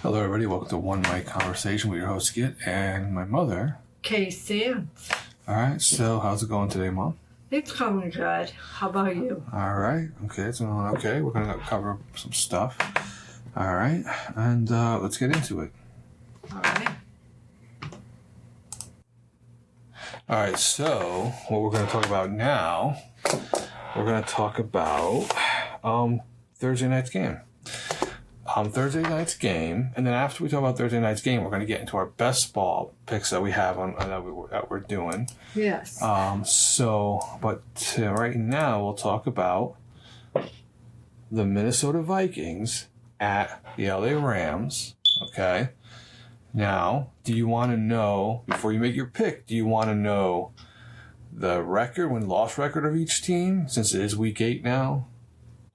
Hello, everybody. Welcome to One Mic Conversation with your host, Skitt, and my mother, Kay Sands. All right, so how's it going today, Mom? It's going good. How about you? All right, okay, it's going okay. We're going to cover some stuff. All right, and let's get into it. All right. All right, so what we're going to talk about now, we're going to talk about Thursday night's game. Thursday night's game, and then after we talk about Thursday night's game, we're going to get into our best ball picks that we have that we're doing. Yes. But right now we'll talk about the Minnesota Vikings at the LA Rams. Okay. Now, do you want to know, before you make your pick, do you want to know the win-loss record of each team, since it is week 8 now,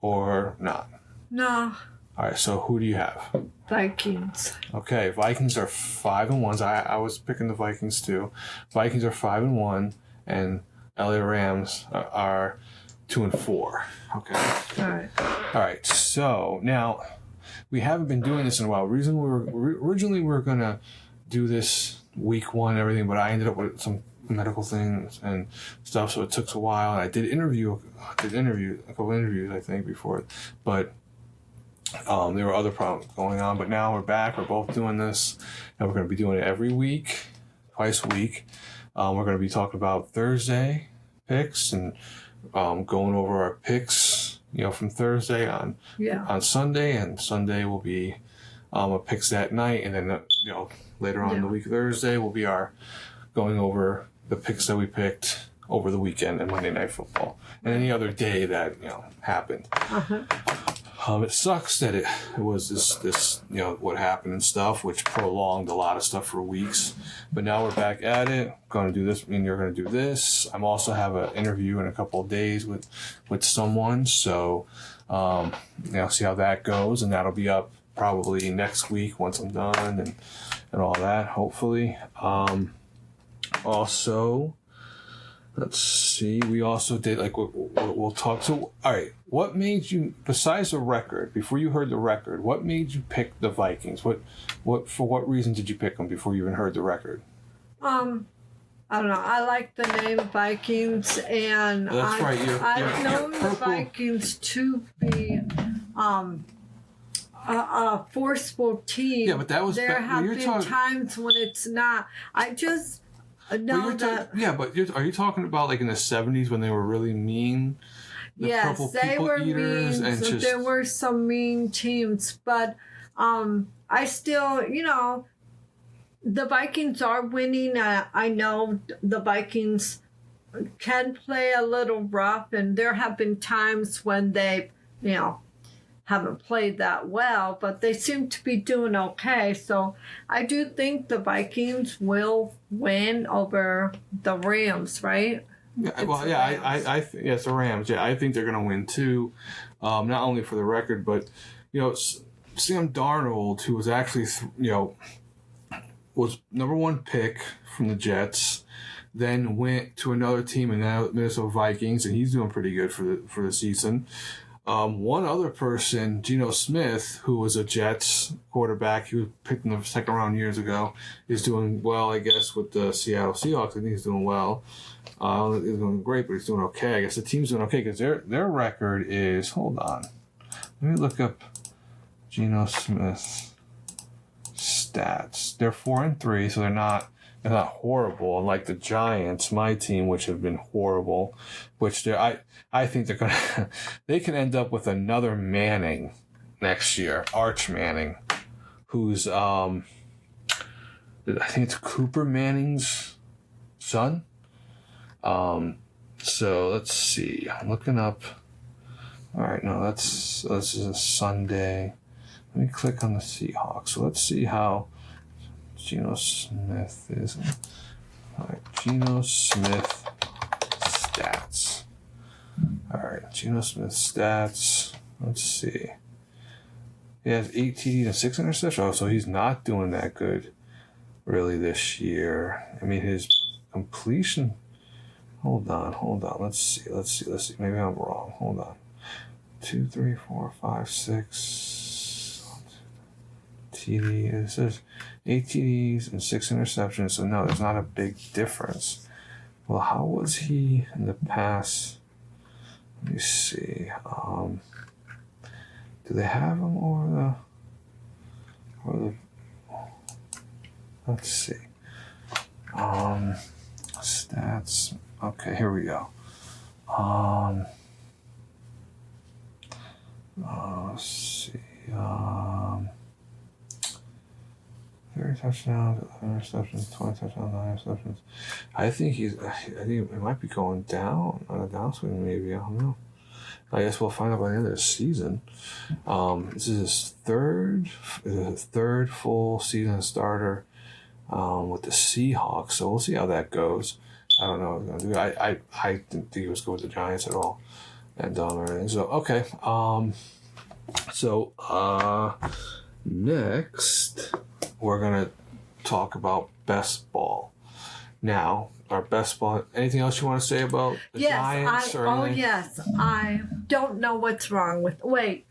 or not? No. All right, so who do you have? Vikings. Okay, Vikings are 5-1. I was picking the Vikings too. Vikings are 5-1, and LA Rams are 2-4. Okay. All right. So now we haven't been doing this in a while. Originally we were gonna do this week 1 and everything, but I ended up with some medical things and stuff, so it took a while. And I did interview a couple interviews, I think, before, but. There were other problems going on, but now we're back. We're both doing this, and we're going to be doing it every week, twice a week. We're going to be talking about Thursday picks and going over our picks, from Thursday on Sunday, and Sunday will be a picks that night, and then later on in the week, Thursday will be our going over the picks that we picked over the weekend and Monday Night Football and any other day that happened. Uh-huh. It sucks that it was this what happened and stuff, which prolonged a lot of stuff for weeks. But now we're back at it. Going to do this. You're going to do this. I'm also have an interview in a couple of days with someone. So, see how that goes, and that'll be up probably next week once I'm done and all that. Hopefully. Also. Let's see. We also did we'll talk. So, all right. What made you, besides the record, before you heard the record, what made you pick the Vikings? For what reason did you pick them before you even heard the record? I don't know. I like the name Vikings, and I know the Vikings to be a forceful team. Yeah, but that was there have been times when it's not. I just. No, but are you talking about like in the 70s when they were really mean? Yes, they were mean. There were some mean teams, but I still, the Vikings are winning. I know the Vikings can play a little rough, and there have been times when they, haven't played that well, but they seem to be doing okay. So I do think the Vikings will win over the Rams, right? Yeah, it's the Rams. Yeah, I think they're going to win too. Not only for the record, but Sam Darnold, who was actually was number 1 pick from the Jets, then went to another team and now Minnesota Vikings, and he's doing pretty good for the season. One other person, Geno Smith, who was a Jets quarterback, he was picked in the second round years ago, is doing well, I guess, with the Seattle Seahawks. I think he's doing well. He's doing great, but he's doing okay. I guess the team's doing okay because their record is, hold on. Let me look up Geno Smith's stats. They're 4-3, so they're not horrible. Unlike the Giants, my team, which have been horrible, which I think they can end up with another Manning next year, Arch Manning, who's I think it's Cooper Manning's son. So let's see. I'm looking up. All right, no, this is a Sunday. Let me click on the Seahawks. So let's see how Geno Smith is. All right, Geno Smith stats. All right, Geno Smith stats. Let's see. He has 8 TDs and 6 interceptions. Oh, so he's not doing that good, really, this year. I mean, his completion. Hold on. Let's see. Maybe I'm wrong. Hold on. 2, 3, 4, 5, 6. TD. It says 8 TDs and 6 interceptions. So no, there's not a big difference. Well, how was he in the past? Let me see. Do they have him or the? Let's see. Stats. Okay, here we go. Let's see. 30 touchdowns, 11 interceptions, 20 touchdowns, 9 interceptions. I think it might be going down on a downswing. Maybe, I don't know. I guess we'll find out by the end of the season. This is his third full season starter with the Seahawks. So we'll see how that goes. I don't know what he's gonna do. I didn't think he was going with the Giants at all, and everything. So okay. Next we're gonna talk about best ball. Now, our best ball. Anything else you want to say about the Giants? Yes. I don't know what's wrong with. Wait,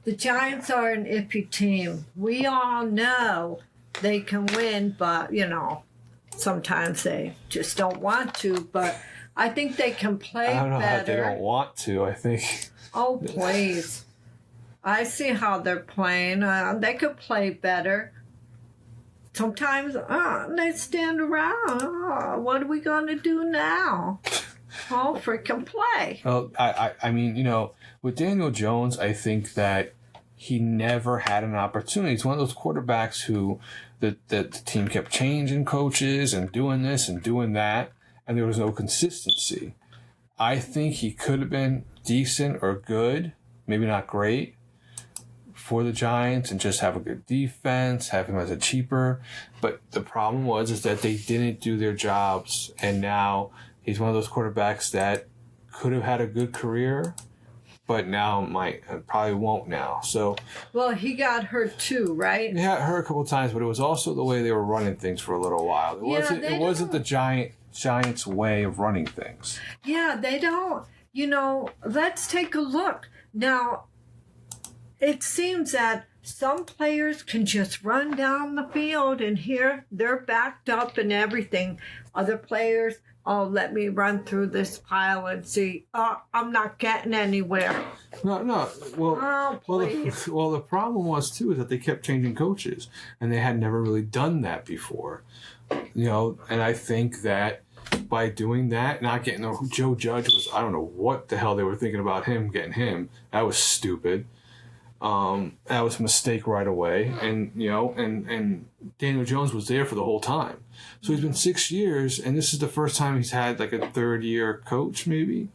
the Giants are an iffy team. We all know they can win, but sometimes they just don't want to. But I think they can play better. I don't know how they don't want to. I think. Oh please! I see how they're playing. They could play better. Sometimes they stand around. What are we going to do now? Oh, freaking play. Well, I mean, with Daniel Jones, I think that he never had an opportunity. He's one of those quarterbacks who the team kept changing coaches and doing this and doing that, and there was no consistency. I think he could have been decent or good, maybe not great, for the Giants and just have a good defense, have him as a cheaper. But the problem is that they didn't do their jobs, and now he's one of those quarterbacks that could have had a good career, but now probably won't now. So, well, he got hurt too, right? He got hurt a couple of times, but it was also the way they were running things for a little while. It wasn't the Giants' way of running things. Yeah, they don't. Let's take a look now. It seems that some players can just run down the field and here they're backed up and everything. Other players, let me run through this pile and see. I'm not getting anywhere. No. Well, please. Well, the problem was too is that they kept changing coaches and they had never really done that before. And I think that by doing that, not getting Joe Judge was, I don't know what the hell they were thinking about getting him. That was stupid. That was a mistake right away, and and Daniel Jones was there for the whole time. So he's been 6 years, and this is the first time he's had like a third-year coach, maybe.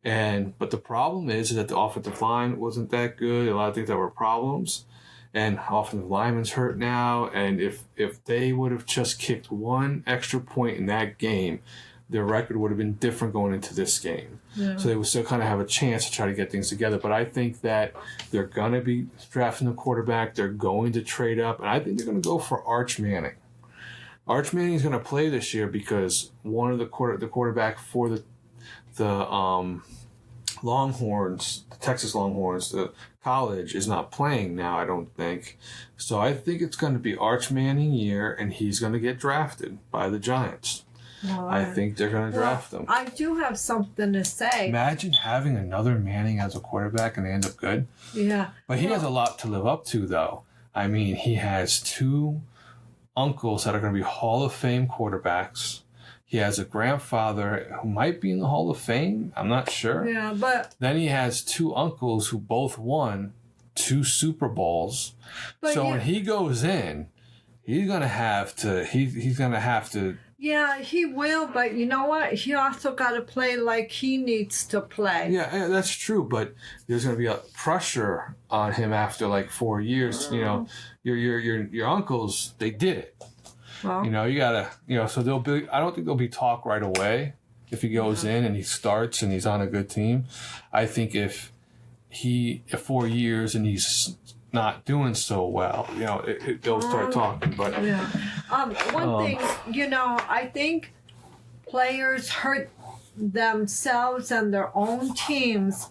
But the problem is that the offensive line wasn't that good. A lot of things that were problems, and offensive lineman's hurt now. And if they would have just kicked one extra point in that game, their record would have been different going into this game. Yeah. So they would still kind of have a chance to try to get things together. But I think that they're going to be drafting a quarterback. They're going to trade up. And I think they're going to go for Arch Manning. Arch Manning is going to play this year because one of the quarterback for the Longhorns, the Texas Longhorns, the college, is not playing now, I don't think. So I think it's going to be Arch Manning year, and he's going to get drafted by the Giants. Well, I think they're going to draft them. I do have something to say. Imagine having another Manning as a quarterback and they end up good. Yeah. But he has a lot to live up to, though. I mean, he has two uncles that are going to be Hall of Fame quarterbacks. He has a grandfather who might be in the Hall of Fame. I'm not sure. Yeah, but... Then he has two uncles who both won 2 Super Bowls. So when he goes in, he's going to have to... He's going to have to... Yeah, he will, but you know what? He also got to play like he needs to play. Yeah, that's true, but there's going to be a pressure on him after like 4 years. Your uncles, they did it. Well, you got to, so there'll be, I don't think there'll be talk right away if he goes in and he starts and he's on a good team. I think if 4 years and he's not doing so well, they'll start talking. But one thing, I think players hurt themselves and their own teams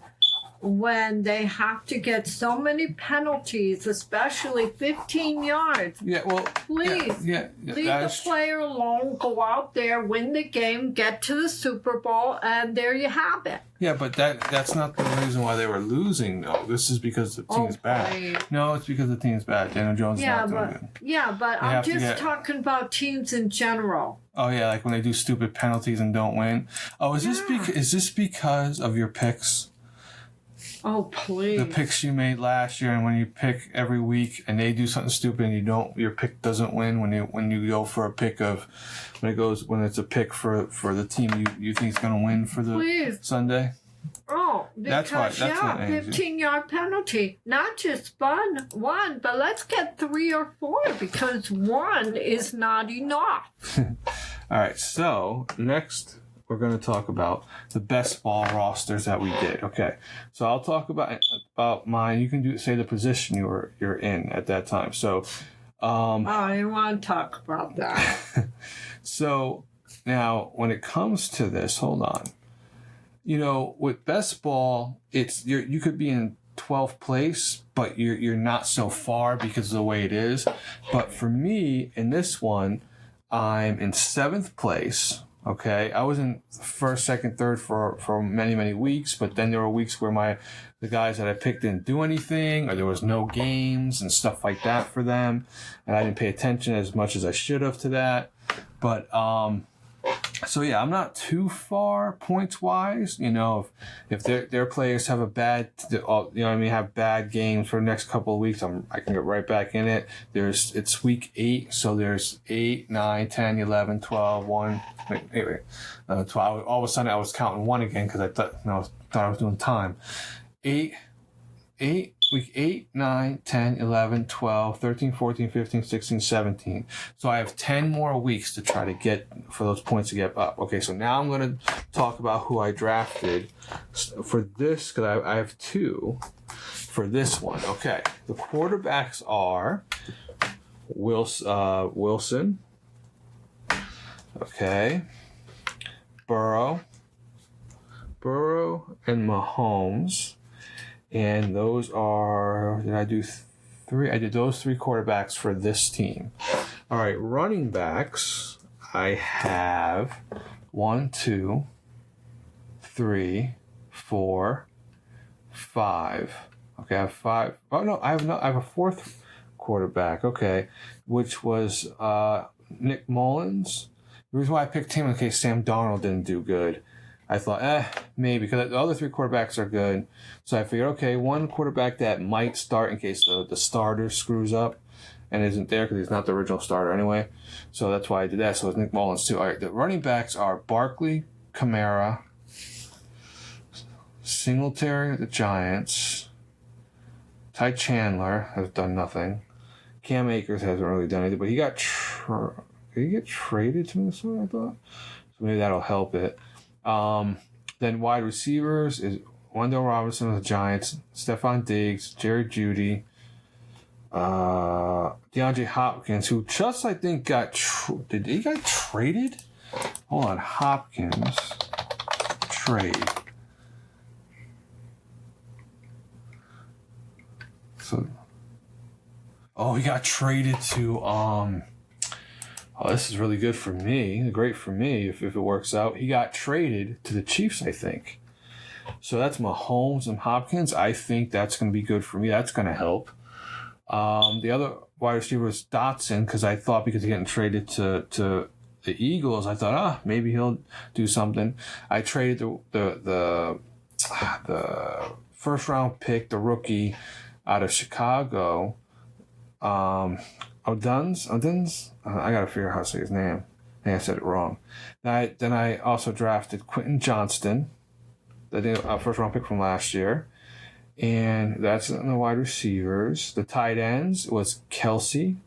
when they have to get so many penalties, especially 15 yards. Yeah, well, please leave the player alone, go out there, win the game, get to the Super Bowl, and there you have it. Yeah, but that's not the reason why they were losing, though. This is because the team's bad. Please. No, it's because the team's bad. Daniel Jones is not doing good. Yeah, but I'm just talking about teams in general. Oh, yeah, like when they do stupid penalties and don't win. Oh, is this because of your picks? Oh, please. The picks you made last year, and when you pick every week and they do something stupid and your pick doesn't win when you go for a pick of when it's a pick for the team you think is going to win for the Sunday. Oh, because 15-yard penalty. Not just one, but let's get 3 or 4 because 1 is not enough. All right, so next we're going to talk about the best ball rosters that we did. Okay, so I'll talk about mine. You can say the position you're in at that time. So, I didn't want to talk about that. So now, when it comes to this, hold on. With best ball, you could be in 12th place, but you're not so far because of the way it is. But for me, in this one, I'm in 7th place. Okay, I was in 1st, 2nd, 3rd for many, many weeks, but then there were weeks where the guys that I picked didn't do anything, or there was no games and stuff like that for them, and I didn't pay attention as much as I should have to that. But so yeah, I'm not too far points wise. If their players have have bad games for the next couple of weeks, I can get right back in it. It's week 8, so there's 8, 9, 10, 11, 12, 1. Wait, 12. All of a sudden I was counting 1 again because I thought I was doing time. 8, week 8, 9, 10, 11, 12, 13, 14, 15, 16, 17. So I have 10 more weeks to try to get for those points to get up. Okay, so now I'm going to talk about who I drafted for this because I have 2 for this one. Okay, the quarterbacks are Wilson. Okay, Burrow and Mahomes. And those are, did I do 3? I did those 3 quarterbacks for this team. All right, running backs, I have 1, 2, 3, 4, 5. Okay, I have 5. Oh, no, I have a 4th quarterback, okay, which was Nick Mullins. The reason why I picked him in case Sam Darnold didn't do good. I thought, maybe, because the other 3 quarterbacks are good. So I figured, okay, 1 quarterback that might start in case the starter screws up and isn't there because he's not the original starter anyway. So that's why I did that. So it's Nick Mullins too. All right, the running backs are Barkley, Kamara, Singletary, the Giants, Ty Chandler has done nothing. Cam Akers hasn't really done anything, but he got did he get traded to Minnesota, I thought? So maybe that'll help it. Then wide receivers is Wendell Robinson of the Giants, Stephon Diggs, Jerry Jeudy, DeAndre Hopkins, who just I think did he get traded? Hold on, Hopkins trade. So, he got traded to this is really good for me. Great for me if it works out. He got traded to the Chiefs, I think. So that's Mahomes and Hopkins. I think that's going to be good for me. That's going to help. The other wide receiver was Dotson because I thought because he's getting traded to the Eagles, I thought, maybe he'll do something. I traded the first round pick, the rookie out of Chicago. Oduns? I gotta figure out how to say his name. I think I said it wrong. Then I also drafted Quentin Johnston, the first round pick from last year. And that's in the wide receivers. The tight ends was Kelsey.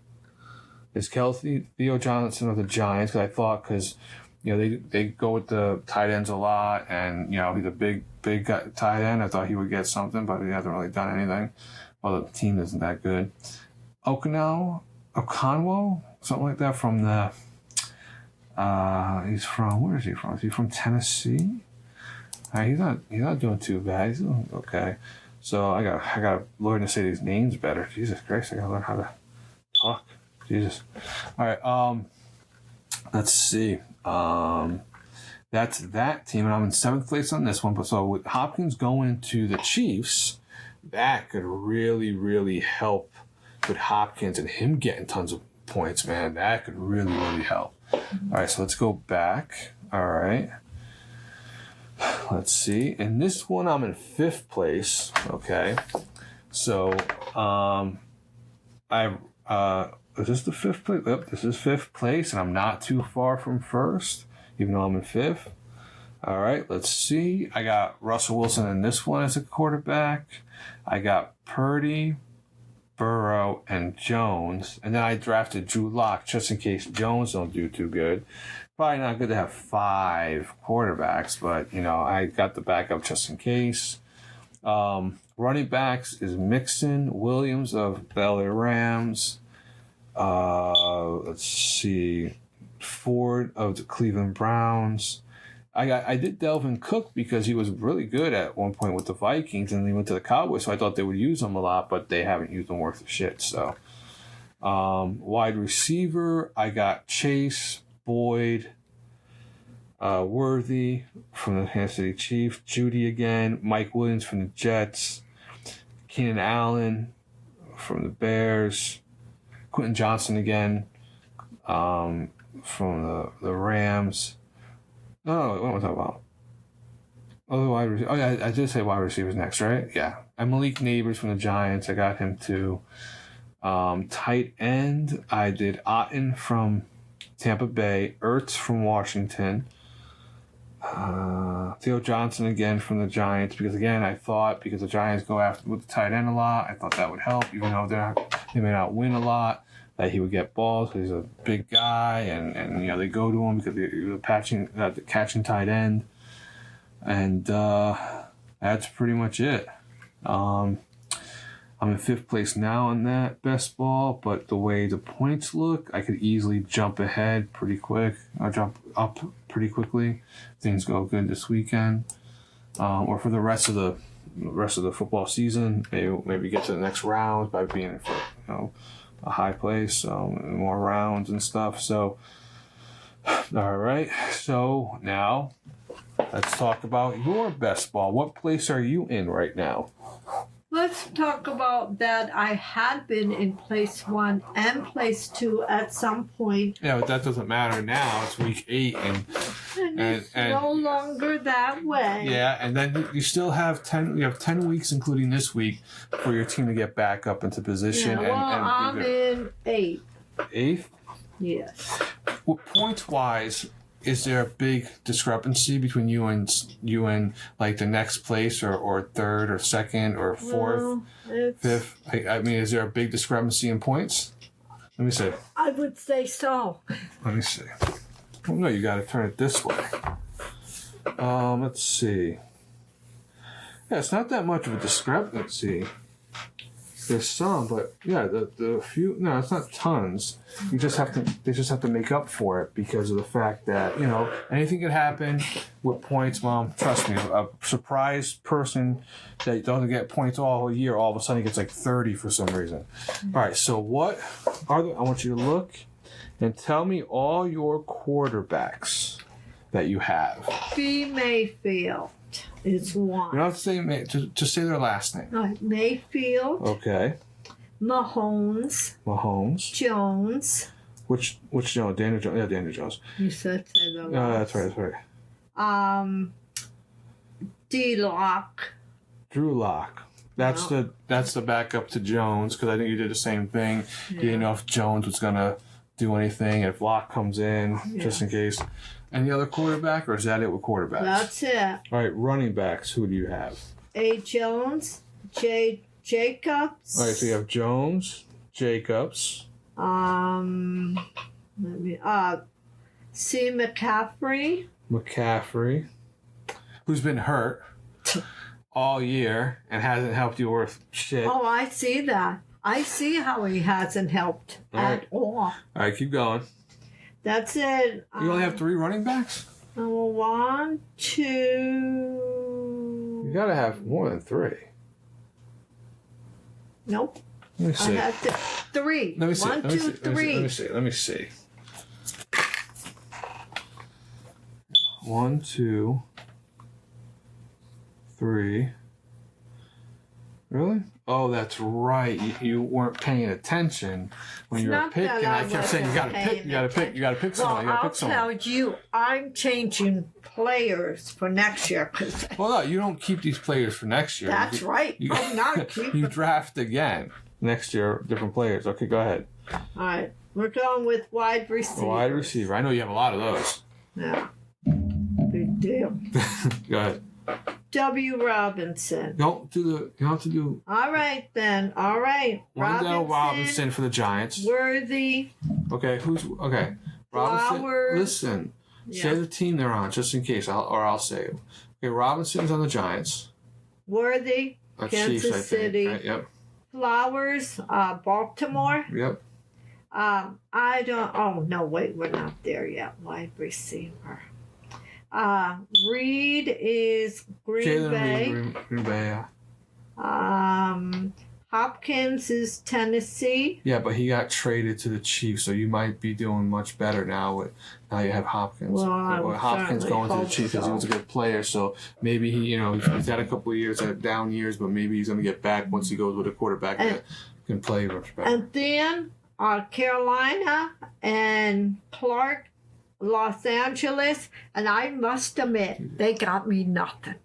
It's Kelsey, Theo Johnson of the Giants, because they go with the tight ends a lot, and he's a big tight end. I thought he would get something, but he hasn't really done anything. Well, the team isn't that good. Okonwo, something like that from he's from, where is he from? Is he from Tennessee? He's not doing too bad. He's doing okay. So I got learn to say these names better. Jesus Christ, I gotta learn how to talk. Jesus. All right. Let's see. That's that team, and I'm in 7th place on this one. But so with Hopkins going to the Chiefs, that could really, really help with Hopkins and him getting tons of points, man. That could really, really help. All right, so let's go back. All right. Let's see. In this one, I'm in 5th place. Okay. So, is this the 5th place? Yep, this is 5th place, and I'm not too far from 1st, even though I'm in 5th. All right, let's see. I got Russell Wilson in this one as a quarterback. I got Purdy, Burrow, and Jones. And then I drafted Drew Lock just in case Jones don't do too good. Probably not good to have 5 quarterbacks, but, I got the backup just in case. Running backs is Mixon, Williams of the LA Rams. Let's see. Ford of the Cleveland Browns. I did Delvin Cook because he was really good at one point with the Vikings, and then he went to the Cowboys, so I thought they would use him a lot, but they haven't used him worth of shit. So, wide receiver, I got Chase, Boyd, Worthy from the Kansas City Chiefs, Judy again, Mike Williams from the Jets, Keenan Allen from the Bears, Quentin Johnson again from the Rams. No, what am I talking about? Oh, wide receiver. Oh, yeah, I did say wide receivers next, right? Yeah. And Malik Neighbors from the Giants. I got him too. Tight end, I did Otten from Tampa Bay, Ertz from Washington, Theo Johnson again from the Giants, because again, I thought because the Giants go after with the tight end a lot, I thought that would help, even though they may not win a lot, that he would get balls because he's a big guy, and they go to him because they're catching tight end, and that's pretty much it. I'm in 5th place now on that best ball, but the way the points look, I could easily jump ahead pretty quick. I'll jump up pretty quickly. Things go good this weekend, or for the rest of the football season. Maybe get to the next round by being for a high place, more rounds and stuff. So, all right. So now let's talk about your best ball. What place are you in right now? Let's talk about that. I had been in place 1 and place 2 at some point. Yeah, but that doesn't matter now. It's week 8, and it's no longer that way. Yeah, and then you still have 10. You have 10 weeks, including this week, for your team to get back up into position. Yeah, I'm in 8th. 8th? Yes. Well, points wise, is there a big discrepancy between you and like the next place or 3rd or 2nd or 4th, 5th? I mean, is there a big discrepancy in points? Let me see. I would say so. Let me see. Oh, no, you got to turn it this way. Let's see. Yeah, it's not that much of a discrepancy. There's some, but yeah, the few. No, it's not tons. They just have to make up for it because of the fact that anything could happen with points, Mom. Trust me, a surprise person that doesn't get points all year, all of a sudden gets like 30 for some reason. All right, so what are I want you to look and tell me all your quarterbacks that you have. B. Mayfield is one. You don't have to say just say their last name. All right, Mayfield. Okay. Mahomes. Jones. Which Jones? Daniel Jones. Yeah, Daniel Jones. You said the last. That's right. D-Lock. Drew Lock. That's the backup to Jones, because I think you did the same thing. Yeah. You didn't know if Jones was gonna do anything if Lock comes in, just in case. Any other quarterback, or is that it with quarterbacks? That's it. All right, running backs. Who do you have? A. Jones, J. Jacobs. All right, so you have Jones, Jacobs. C. McCaffrey. Who's been hurt all year and hasn't helped you worth shit. Oh, I see that. I see how he hasn't helped at all. All right, keep going. That's it. You only have 3 running backs? 1, 2, You got to have more than 3. Nope. Let me see. I have 3. Let me see. 1, 2, 3. Let me see. 1, 2, 3. Really? Oh, that's right. You weren't paying attention when you were picking. I kept saying you got to pick. You got to pick. You got to pick someone. Well, I'll tell you, I'm changing players for next year. Well, no, you don't keep these players for next year. That's right. I'm not keeping. You draft again next year, different players. Okay, go ahead. All right, we're going with wide receiver. Wide receiver. I know you have a lot of those. Yeah. Big deal. Go ahead. W. Robinson. You don't have to do. All right, then. All right. Robinson for the Giants. Worthy. Okay, okay. Robinson. Flowers. Listen. Yeah. Say the team they're on, just in case, I'll say it. Okay, Robinson's on the Giants. Worthy. Kansas Chiefs, City. Right, yep. Flowers. Baltimore. Yep. I don't. Oh no! Wait, we're not there yet. Wide receiver. Reed is Green Bay. Green Bay, yeah. Hopkins is Tennessee. Yeah, but he got traded to the Chiefs, so you might be doing much better now. Now you have Hopkins. Well, Hopkins going to the Chiefs because so. he was a good player. So maybe he's had a couple of years, down years, but maybe he's going to get back once he goes with a quarterback that can play much better. And then Carolina and Clark. Los Angeles, and I must admit, they got me nothing.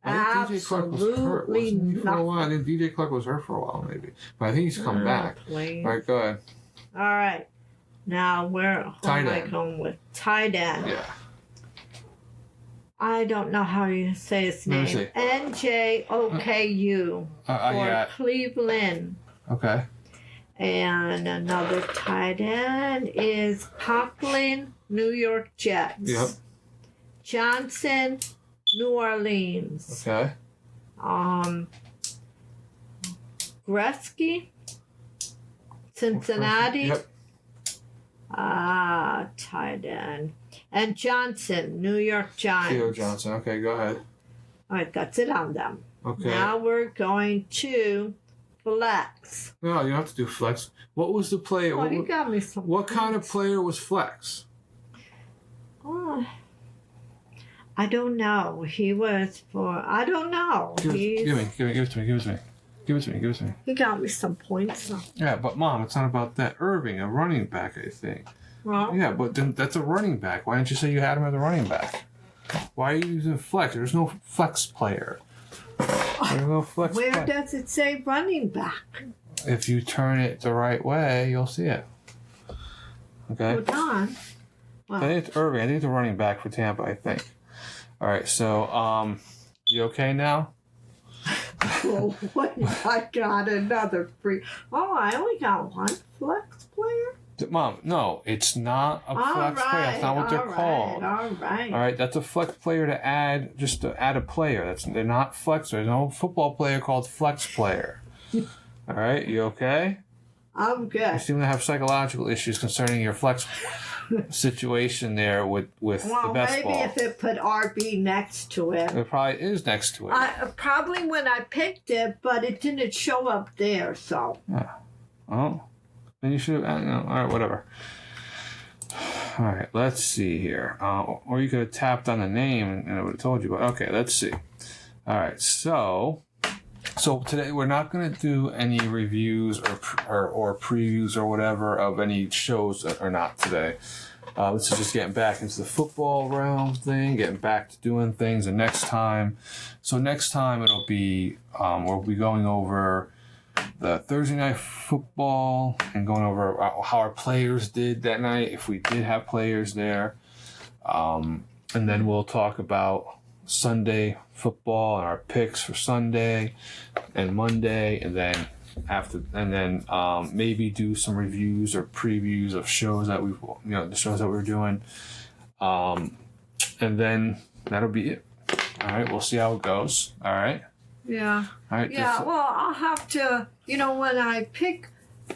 Absolutely nothing. For a while. I think DJ Clark was hurt for a while, maybe. But I think he's come back. Please. All right, go ahead. All right. Now, who am I going with? Tight end. Yeah. I don't know how you say his name. NJOKU for Cleveland. Okay. And another tight end is Conklin, New York Jets. Yep. Johnson, New Orleans. Okay. Gretzky, Cincinnati. Yep. Tight end. And Johnson, New York Giants. Theo Johnson. Okay, go ahead. All right, that's it on them. Okay. Now we're going to flex. No, you don't have to do flex. What was the player? Oh, you got me some. What kind of player was flex? Oh, I don't know. He was for. I don't know. Give it to me. He got me some points. Yeah, but Mom, it's not about that. Irving, a running back, I think. Well. Yeah, but then that's a running back. Why didn't you say you had him as a running back? Why are you using flex? There's no flex player. There's no flex Where player. does it say running back? If you turn it the right way, you'll see it. Okay? Hold on. I think it's Irving. I think it's a running back for Tampa, I think. All right, so, you okay now? Well, what? I got another free. Oh, I only got one flex player? Mom, no, it's not a flex player. That's not what they're called. All right. All right, that's a flex player to add a player. They're not flex. There's no football player called flex player. All right, you okay? I'm good. You seem to have psychological issues concerning your flex situation there with the best ball. Maybe if it put RB next to it. It probably is next to it. Probably when I picked it, but it didn't show up there, so. Yeah. Oh. Then you should have, all right, whatever. All right, let's see here. Or you could have tapped on the name and it would have told you. But okay, let's see. All right, so today we're not going to do any reviews or previews or whatever of any shows that are not today. This is just getting back into the football realm thing, getting back to doing things. And next time it'll be we'll be going over the Thursday night football and going over how our players did that night, if we did have players there. And then we'll talk about Sunday football and our picks for Sunday and Monday, and then maybe do some reviews or previews of shows that the shows that we're doing. And then that'll be it. All right, we'll see how it goes. All right. Yeah. All right. Yeah, well, I'll have to, when I pick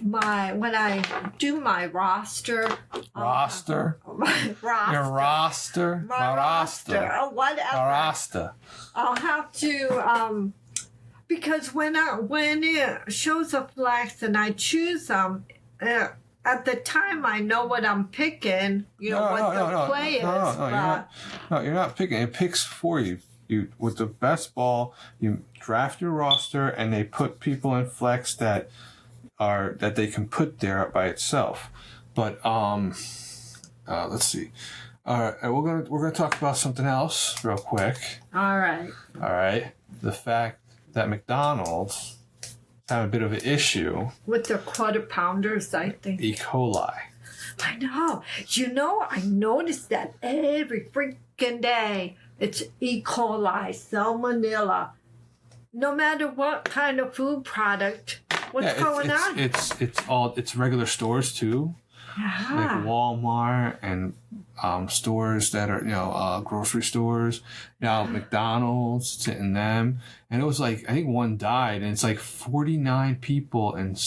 when I do my roster. My roster. Your roster. My roster. Or whatever. Roster. I'll have to because when it shows a flex and I choose them, at the time I know what I'm picking. You know what the play is. You're not picking. It picks for you. You with the best ball, you draft your roster, and they put people in flex that they can put there by itself. But let's see. All right, we're gonna talk about something else real quick. All right. The fact that McDonald's is having a bit of an issue with their quarter pounders, I think. E. coli. I know. I noticed that every freaking day. It's E. coli, salmonella. No matter what kind of food product, what's going on? It's regular stores too, like Walmart and stores that are grocery stores. Now McDonald's, it's in them, and it was like I think one died, and it's like 49 people in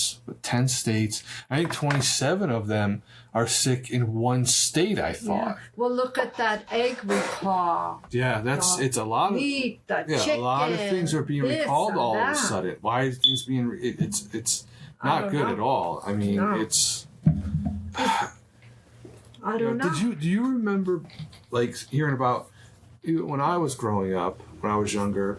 10 states. I think 27 of them are sick in one state. I thought. Yeah. Well, look at that egg recall. Yeah, it's a lot of meat, chicken, a lot of things are being recalled all of a sudden. Why is things being? It's not good at all. I mean, it's. I don't know. Do you remember, like, hearing about when I was growing up, when I was younger?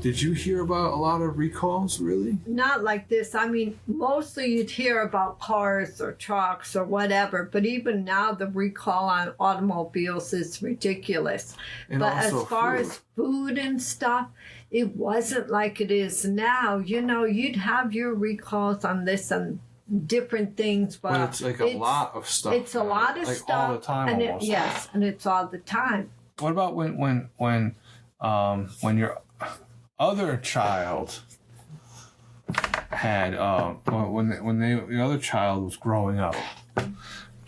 Did you hear about a lot of recalls, really? Not like this. I mean, mostly you'd hear about cars or trucks or whatever, but even now the recall on automobiles is ridiculous. And but as far as food and stuff, it wasn't like it is now. You'd have your recalls on this and different things, but it's like a lot of stuff. It's a lot of like stuff. All the time, and almost. Yes, and it's all the time. What about when your other child had the other child was growing up?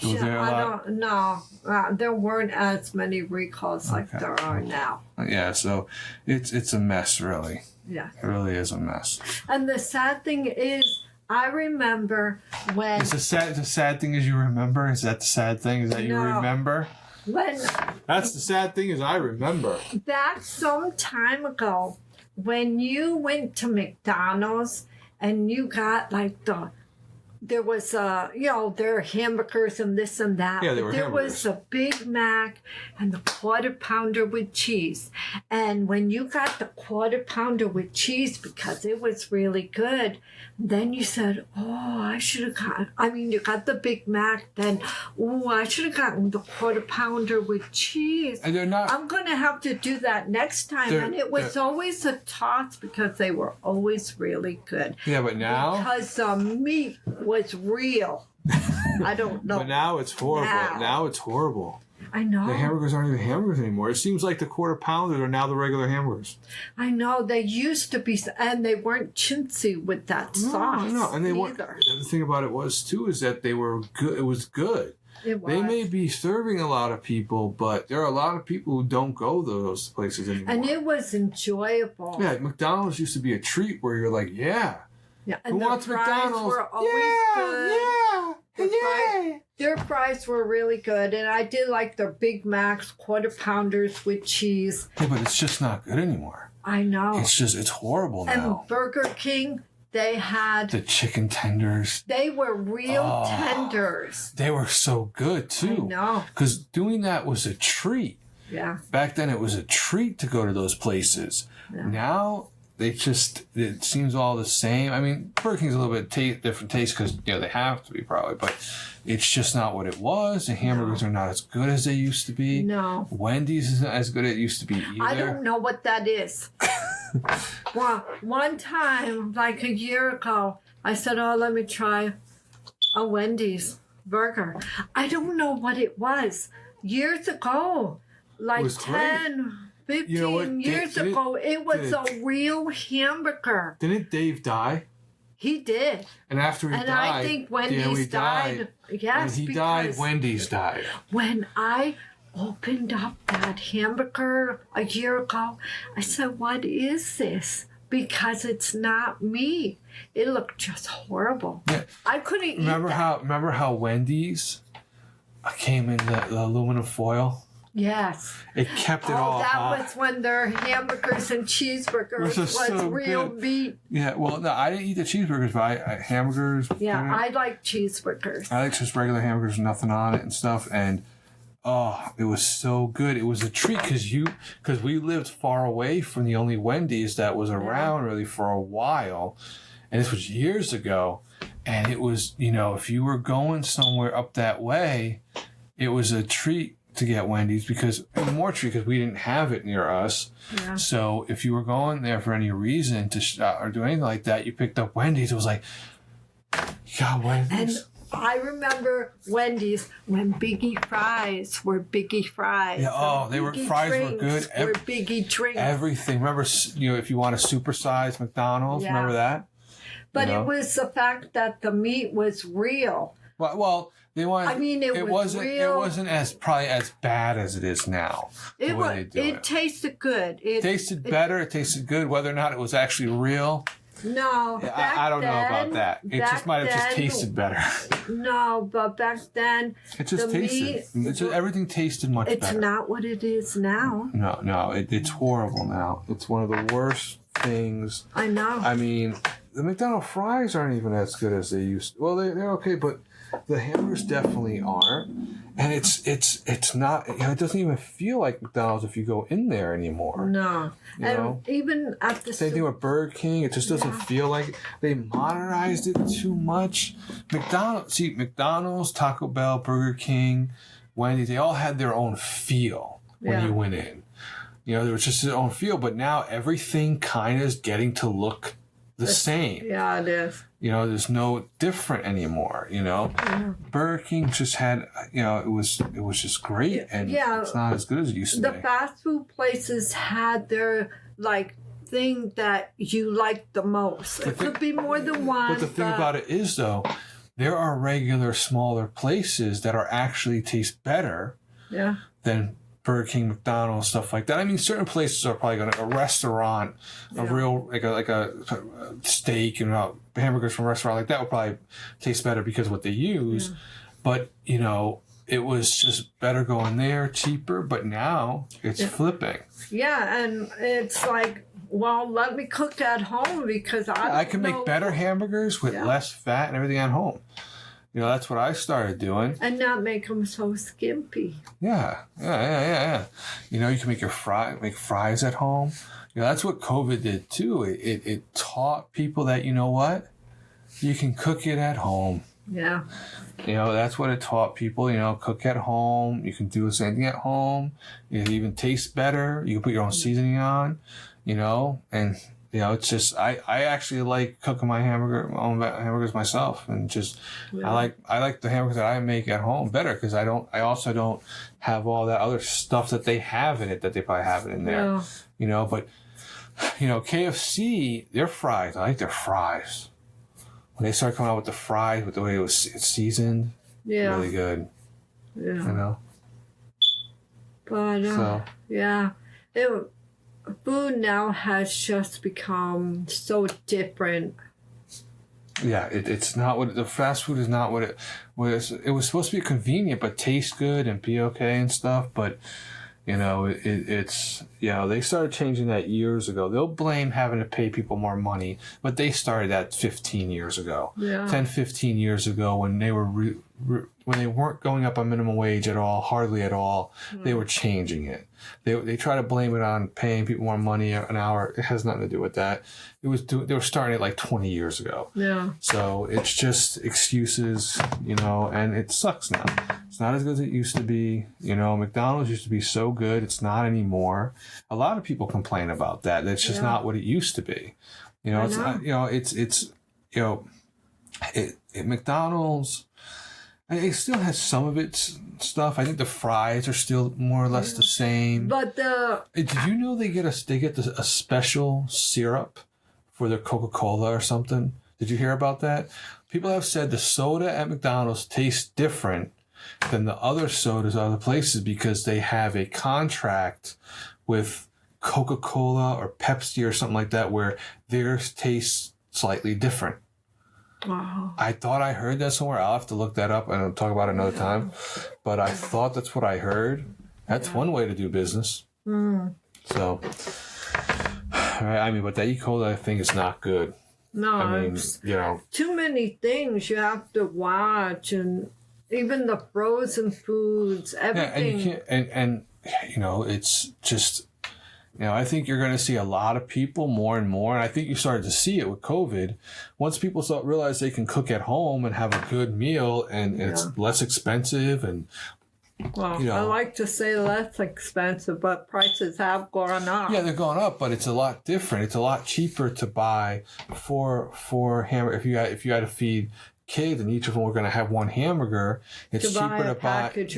There weren't as many recalls like there are now. Yeah, so it's a mess, really. Yeah, it really is a mess. And the sad thing is, I remember when. The sad thing is you remember. Is that the sad thing? Is that you remember? That's the sad thing is I remember. Back some time ago, when you went to McDonald's and you got like there was their hamburgers and this and that. Yeah, there was a Big Mac and the quarter pounder with cheese. And when you got the quarter pounder with cheese because it was really good, then you said, I should have gotten, you got the Big Mac, then, I should have gotten the quarter pounder with cheese. And they're not. I'm going to have to do that next time. And it was always a toss because they were always really good. Yeah, but now? Because the meat was real. I don't know. But now it's horrible. Now it's horrible. I know. The hamburgers aren't even hamburgers anymore. It seems like the quarter pounders are now the regular hamburgers. I know. They used to be, and they weren't chintzy with that sauce. No, and they weren't. The thing about it was, too, is that they were good. It was good. It was. They may be serving a lot of people, but there are a lot of people who don't go to those places anymore. And it was enjoyable. Yeah, McDonald's used to be a treat where you're like, yeah. Yeah, and who wants McDonald's? Were always good. Their fries were really good, and I did like their Big Macs, quarter pounders with cheese. Yeah, but it's just not good anymore. I know. It's horrible now. And Burger King, they had the chicken tenders. They were real tenders. They were so good too. I know. Because doing that was a treat. Yeah. Back then, it was a treat to go to those places. Yeah. Now. It seems all the same. I mean, Burger King's a little bit different taste because, they have to be probably, but it's just not what it was. The hamburgers are not as good as they used to be. No. Wendy's isn't as good as it used to be either. I don't know what that is. Well, one time, like a year ago, I said, let me try a Wendy's burger. I don't know what it was. Years ago, like 10... 15 years ago, it was a real hamburger. Didn't Dave die? He did. And after he died... And I think Wendy's died. Yes, when he died, Wendy's died. When I opened up that hamburger a year ago, I said, what is this? because it's not me. It looked just horrible. Yeah. I couldn't eat Remember how Wendy's came in the aluminum foil? Yes. It kept it all hot. That was when their hamburgers and cheeseburgers was so real good. Meat. Yeah, well, no, I didn't eat the cheeseburgers, but I hamburgers. Yeah, I like cheeseburgers. I like just regular hamburgers with nothing on it and stuff, and it was so good. It was a treat because we lived far away from the only Wendy's that was around really for a while, and this was years ago, and it was, if you were going somewhere up that way, it was a treat to get Wendy's because we didn't have it near us. Yeah. So if you were going there for any reason to or do anything like that, you picked up Wendy's. It was like, you got Wendy's. And I remember Wendy's when Biggie fries were Biggie fries. Yeah, fries were good. Were Biggie drinks. Everything. Remember, if you want to supersize McDonald's, remember that? But it was the fact that the meat was real. Well, they wanted. I mean, it wasn't real. It wasn't probably as bad as it is now. It tasted good. It tasted better. It tasted good. Whether or not it was actually real. No, I don't know about that. It just might have just tasted better. No, but back then it just tasted. Everything tasted much better. It's not what it is now. No, it's horrible now. It's one of the worst things. I know. I mean, the McDonald's fries aren't even as good as they used to. Well, they're okay, but the hamburgers definitely aren't. And it's not, it doesn't even feel like McDonald's if you go in there anymore. No. Even at the same thing with Burger King, it just doesn't feel like they modernized it too much. McDonald's, Taco Bell, Burger King, Wendy's, they all had their own feel when you went in. There was just their own feel, but now everything kind of is getting to look the same. Yeah, it is. There's no different anymore, Yeah. Burger King just had, it was just great, and it's not as good as it used to be. The fast food places had their, thing that you liked the most. It could be more than one. But the thing about it is, though, there are regular smaller places that actually taste better than Burger King, McDonald's, stuff like that. I mean, certain places are probably a restaurant, a real like a steak and hamburgers from a restaurant like that would probably taste better because of what they use. But it was just better going there, cheaper. But now it's flipping. Yeah, and it's like, well, let me cook at home because I can make better hamburgers with less fat and everything at home. That's what I started doing. And not make them so skimpy. Yeah. You can make fries at home. That's what COVID did too. It taught people that, you can cook it at home. Yeah. That's what it taught people, cook at home. You can do the same thing at home. It even tastes better. You can put your own seasoning on, and it's just I actually like cooking my own hamburgers myself, and just I like the hamburgers that I make at home better because I also don't have all that other stuff that they have in it that they probably have it in there. Yeah. But KFC, their fries, I like their fries. When they started coming out with the fries with the way it's seasoned, really good. Yeah. But food now has just become so different. Yeah, it's not what the fast food is not what it was. It was supposed to be convenient, but taste good and be okay and stuff. But it's they started changing that years ago. They'll blame having to pay people more money, but they started that 15 years ago. 10, 15 years ago when they were when they weren't going up on minimum wage at all, hardly at all. They were changing it. They try to blame it on paying people more money an hour. It has nothing to do with that. They were starting it 20 years ago. Yeah. So it's just excuses, and it sucks now. It's not as good as it used to be. McDonald's used to be so good. It's not anymore. A lot of people complain about that. That's just not what it used to be. It's not, McDonald's, it still has some of its stuff. I think the fries are still more or less the same. But did you know they get a special syrup for their Coca-Cola or something? Did you hear about that? People have said the soda at McDonald's tastes different than the other sodas at other places because they have a contract with Coca-Cola or Pepsi or something like that, where theirs tastes slightly different. Wow. I thought I heard that somewhere. I'll have to look that up and I'll talk about it another time. But I thought that's what I heard. That's one way to do business. So, I mean, but that E. coli, I think, is not good. No, I mean, too many things you have to watch, and even the frozen foods, everything. Yeah, and it's just, I think you're going to see a lot of people more and more, and I think you started to see it with COVID. Once people realize they can cook at home and have a good meal, and it's less expensive, and I like to say less expensive, but prices have gone up. Yeah, they're going up, but it's a lot different. It's a lot cheaper to buy four hamburger. If you had to feed kids, and each of them were going to have one hamburger, it's cheaper to buy. It's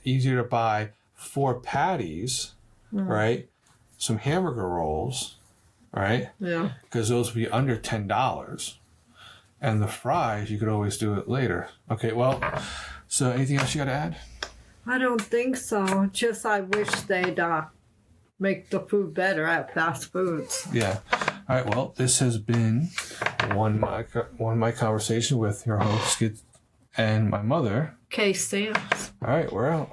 easier to buy 4 patties, right? Some hamburger rolls, right? Yeah. Because those would be under $10, and the fries you could always do it later. Okay, well. So anything else you got to add? I don't think so. Just I wish they'd make the food better at fast foods. Yeah. All right. Well, this has been one my conversation with your host, Skitt, and my mother, Kay Sands. All right. We're out.